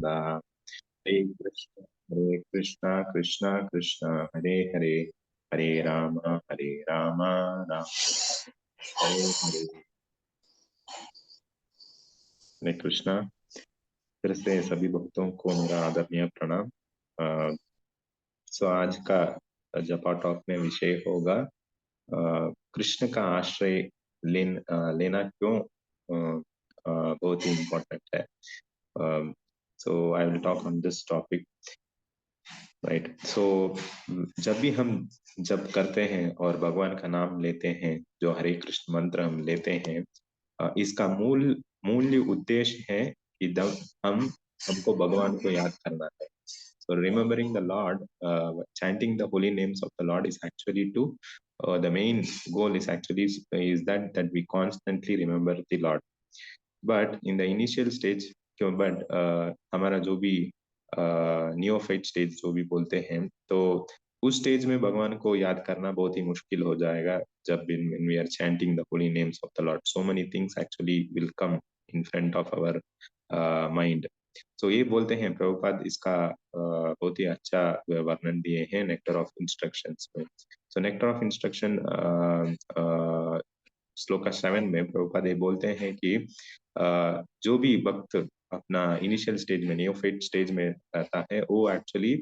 Govinda. Hare Krishna, Krishna Krishna, Hare Hare, Hare Rama, Rama Hare Hare. हरे कृष्णा। फिर से सभी भक्तों को मेरा आदरणीय प्रणाम। आज का जपा टॉक में विषय होगा कृष्ण का आश्रय लेना क्यों बहुत ही इम्पोर्टेंट है। So I will talk on this topic, right. So जब भी हम जप करते हैं और भगवान का नाम लेते हैं, जो हरे कृष्ण मंत्र हम लेते हैं, इसका मूल्य उद्देश्य है कि जब हमको भगवान को याद करना है। So remembering the Lord, chanting the holy names of the Lord is actually to the main goal is actually is that we constantly remember the Lord. But in the initial stage, but हमारा जो भी neophyte stage जो भी बोलते हैं, तो उस stage में भगवान को याद करना बहुत ही मुश्किल हो जाएगा। जब when we are chanting the holy names of the Lord, so many things actually will come in front of our mind. So ये बोलते हैं प्रभुपाद, इसका बहुत ही अच्छा वर्णन दिए हैं नेक्टर ऑफ इंस्ट्रक्शंस में। सो नेक्टर ऑफ इंस्ट्रक्शन श्लोक 7 में प्रभुपाद ये बोलते हैं कि जो भी भक्त अपना इनिशियल स्टेज में, नियोफाइट स्टेज में रहता है, वो एक्चुअली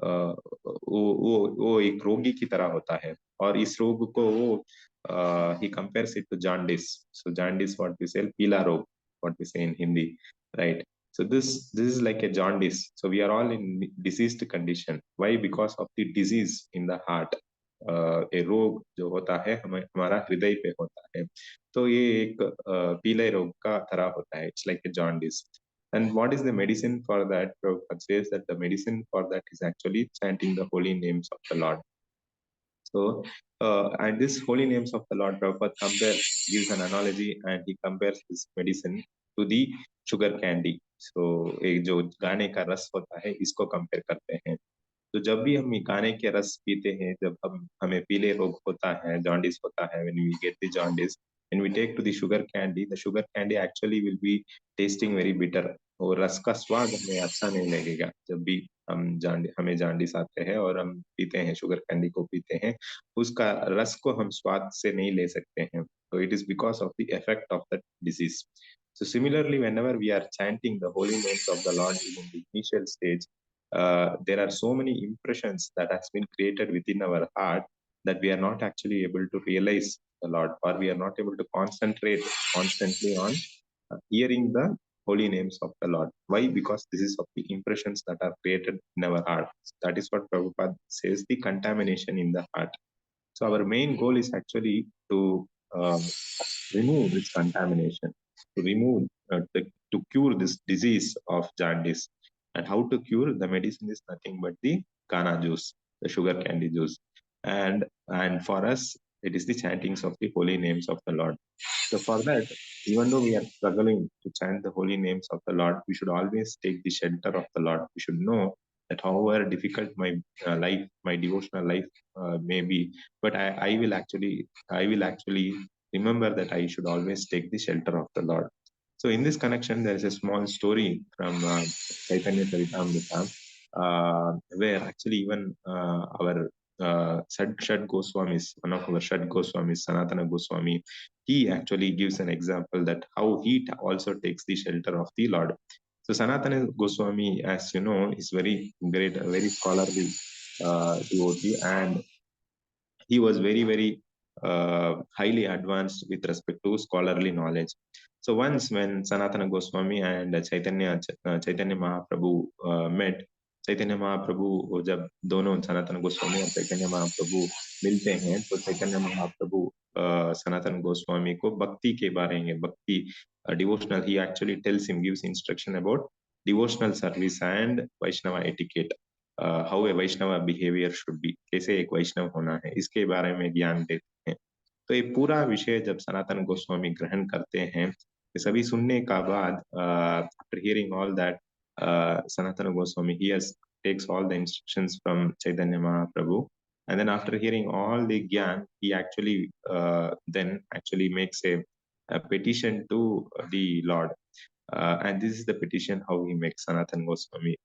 वो एक रोगी की तरह होता है। और इस रोग को वो ही compares it to jaundice. So jaundice what we say पीला रोग, what we say in Hindi, right. So this is like a jaundice. So we are all in diseased condition. Why? Because of the disease in the heart. ये रोग जो होता है हमारा हृदय पे होता है, तो ये एक पीले रोग का तरह होता है। It's like a jaundice. And what is the medicine for that? Prabhupada says that the medicine for that is actually chanting the holy names of the Lord. So, and this holy names of the Lord, Prabhupada gives an analogy, and he compares this medicine to the sugar candy. So, एक जो गाने का रस होता है, इसको compare करते हैं। तो जब भी हम गाने के रस पीते हैं, जब हमें पीले रोग होता है, जॉन्डिस होता है, when we get the jaundice, when we take to the sugar candy actually will be tasting very bitter. और रस का स्वाद हमें अच्छा नहीं लगेगा। जब भी हमें जॉन्डिस आते हैं और हम पीते हैं, शुगर कैंडी को पीते हैं, उसका रस को हम स्वाद से नहीं ले सकते हैं। So it is because of the effect of that disease. So similarly, whenever we are chanting the holy names of the Lord in the initial stage, there are so many impressions that has been created within our heart that we are not actually able to realize the Lord, or we are not able to concentrate constantly on hearing the holy names of the Lord. Why? Because this is of the impressions that are created in our heart. That is what Prabhupada says, the contamination in the heart. So our main goal is actually to remove this contamination, to remove, to cure this disease of jaundice. And how to cure? The medicine is nothing but the kana juice, the sugar candy juice. And for us, it is the chantings of the holy names of the Lord. So for that, even though we are struggling to chant the holy names of the Lord, we should always take the shelter of the Lord. We should know that however difficult my life, my devotional life may be, but I will actually remember that I should always take the shelter of the Lord. So in this connection, there is a small story from Chaitanya Charitamrita, where actually even our Shad Goswamis, one of our Shad Goswamis, Sanatana Goswami, he actually gives an example that how he also takes the shelter of the Lord. So Sanatana Goswami, as you know, is very great, very scholarly devotee, and he was very highly advanced with respect to scholarly knowledge. So once when Sanatana Goswami and Chaitanya Mahaprabhu met, Chaitanya Mahaprabhu जब दोनों सनातन गोस्वामी और चैतन्य महाप्रभु मिलते हैं, तो चैतन्य महाप्रभु सनातन गोस्वामी को भक्ति के बारे में, भक्ति devotional, he actually tells him, gives instruction about devotional service and Vaishnava etiquette. How a Vaishnav behaviour should be, कैसे एक वैष्णव होना है, इसके बारे में ज्ञान देते हैं। तो ये पूरा विषय जब सनातन गोस्वामी ग्रहण करते हैं, ये सभी सुनने का बाद, after hearing all that, Sanatan Goswami takes all the instructions from Chaitanya Mahaprabhu, and then after hearing all the gyan, he actually then actually makes a petition to the Lord. And this is the petition how he makes Sanatan Goswami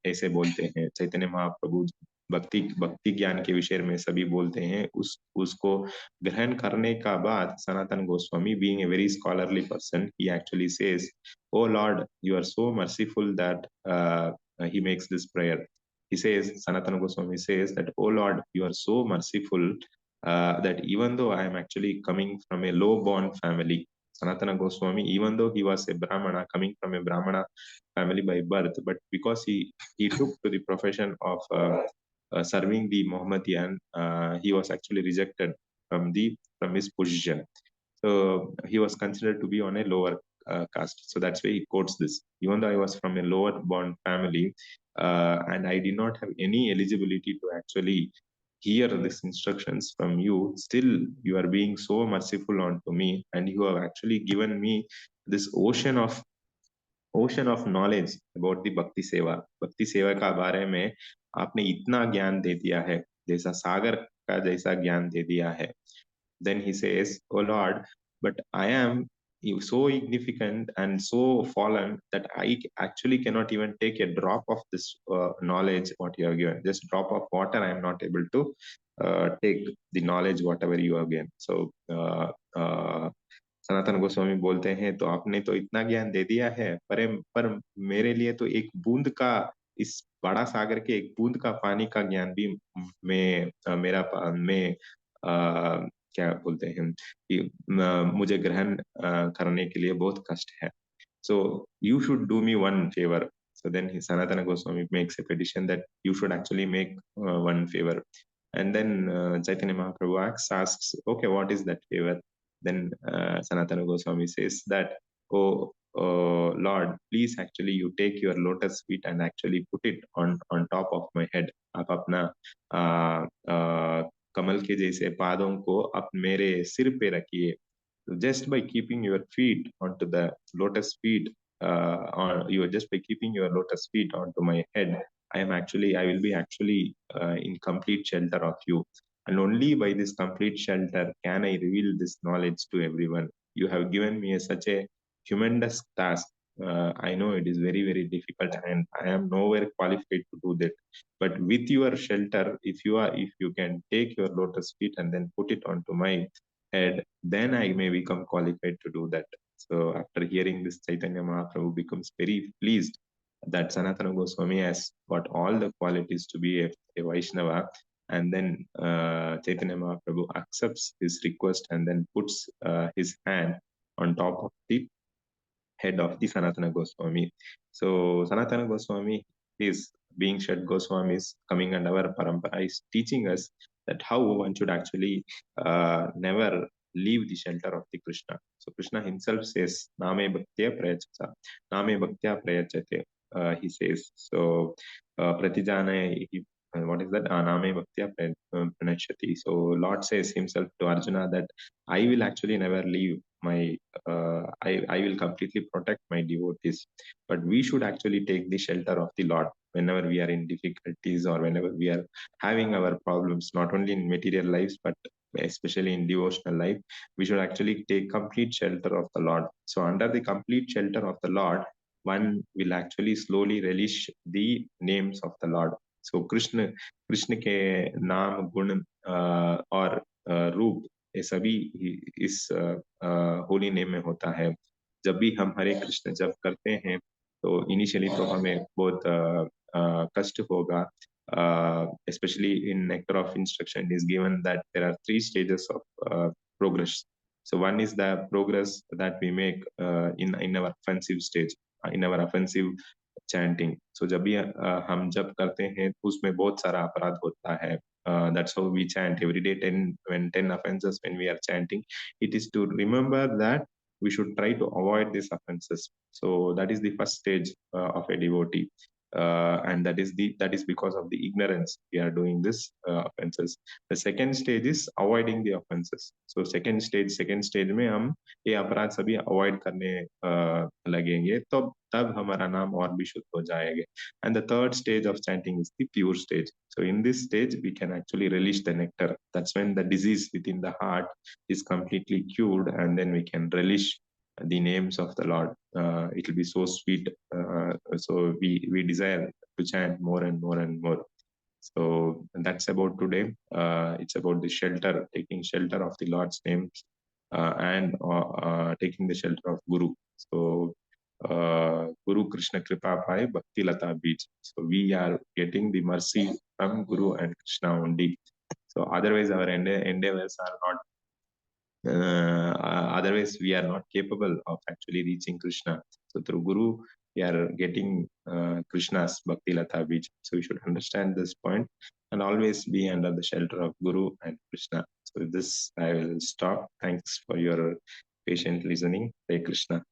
ऐसे बोलते हैं चैतन्य महाप्रभु भक्ति भक्ति ज्ञान के विषय में सभी बोलते हैं उसको ग्रहण करने का बाद Sanatan Goswami being a very scholarly person he actually says oh lord you are so merciful that he makes this prayer he says Sanatana Goswami says that oh lord you are so merciful that even though I am actually coming from a low born family Sanatana Goswami, even though he was a Brahmana, coming from a Brahmana family by birth, but because he took to the profession of serving the Mohammedan, he was actually rejected from his position. So he was considered to be on a lower caste. So that's why he quotes this. Even though I was from a lower born family, and I did not have any eligibility to actually hear these instructions from you, still you are being so merciful unto me, and you have actually given me this ocean of knowledge about the भक्ति सेवा का बारे में आपने इतना ज्ञान दे दिया है जैसा सागर का जैसा ज्ञान दे दिया है then he says oh lord but I am so insignificant and so fallen that I actually cannot even take a drop of this knowledge what you have given just drop of water I am not able to take the knowledge whatever you have given so Sanatan Goswami बोलते हैं तो आपने तो इतना ज्ञान दे दिया है पर मेरे लिए तो एक बूंद का इस बड़ा सागर के एक बूंद का पानी का ज्ञान भी मेरा में क्या बोलते हैं कि मुझे ग्रहण करने के लिए बहुत कष्ट है so you should do me one favor so then Sanatana Goswami makes a petition that you should actually make one favor and then Chaitanya Mahaprabhu asks okay what is that favor then Sanatana Goswami says that oh Lord please actually you take your lotus feet and actually put it on top of my head आप अपना कमल के जैसे पादों को आप मेरे सिर पे रखिए just by keeping your feet onto the lotus feet or you are just by keeping your lotus feet onto my head I will be actually in complete shelter of you and only by this complete shelter can I reveal this knowledge to everyone you have given me such a humongous task I know it is very very difficult and I am nowhere qualified to do that but with your shelter if you can take your lotus feet and then put it onto my head then I may become qualified to do that. So after hearing this, Chaitanya Mahaprabhu becomes very pleased that Sanatana Goswami has got all the qualities to be a Vaishnava. And then Chaitanya Mahaprabhu accepts his request and then puts his hand on top of the head of the Sanatana Goswami. So Sanatana Goswami is being Shad Goswamis coming under our parampara is teaching us that how one should actually never leave the shelter of the Krishna. So Krishna himself says, Name Bhaktya Prayachata, Name Bhaktya Prayachate. He says, so Pratijana, what is that? Name Bhaktya Pranachati. So Lord says himself to Arjuna that I will actually never leave my I will completely protect my devotees. But we should actually take the shelter of the Lord whenever we are in difficulties or whenever we are having our problems, not only in material lives, but especially in devotional life. We should actually take complete shelter of the Lord. So, under the complete shelter of the Lord, one will actually slowly relish the names of the Lord. So, Krishna के नाम गुण और रूप ये सभी इस holy name में होता है जब भी हम हरे कृष्ण जप करते हैं तो इनिशियली तो हमें बहुत कष्ट होगा especially in nectar of instruction is given that there are three stages of progress so one is the progress that we make in our offensive stage in our offensive chanting so जब भी हम जप करते हैं तो उसमें बहुत सारा अपराध होता है that's how we chant every day 10 offenses when we are chanting it is to remember that we should try to avoid these offenses so that is the first stage of a devotee and that is because of the ignorance we are doing this offenses the second stage is avoiding the offenses so second stage में हम ये अपराध सभी avoid करने लगेंगे तो तब हमारा नाम और भी शुद्ध हो जाएगा and the third stage of chanting is the pure stage so in this stage we can actually release the nectar that's when the disease within the heart is completely cured and then we can relish the names of the Lord. It will be so sweet. So we desire to chant more and more and more. So that's about today. It's about the shelter, taking shelter of the Lord's names, and taking the shelter of Guru. So Guru Krishna Kripa Pai Bhakti Lata Beach. So we are getting the mercy from Guru and Krishna only. So otherwise our endeavors are not, otherwise we are not capable of actually reaching Krishna. So through Guru we are getting Krishna's Bhakti Lata Beach. So we should understand this point and always be under the shelter of Guru and Krishna. So with this I will stop. Thanks for your patient listening. Hare Krishna.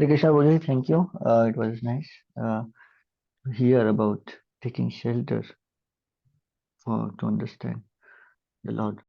Krishna Bolaji, thank you. It was nice to hear about taking shelter for to understand the Lord.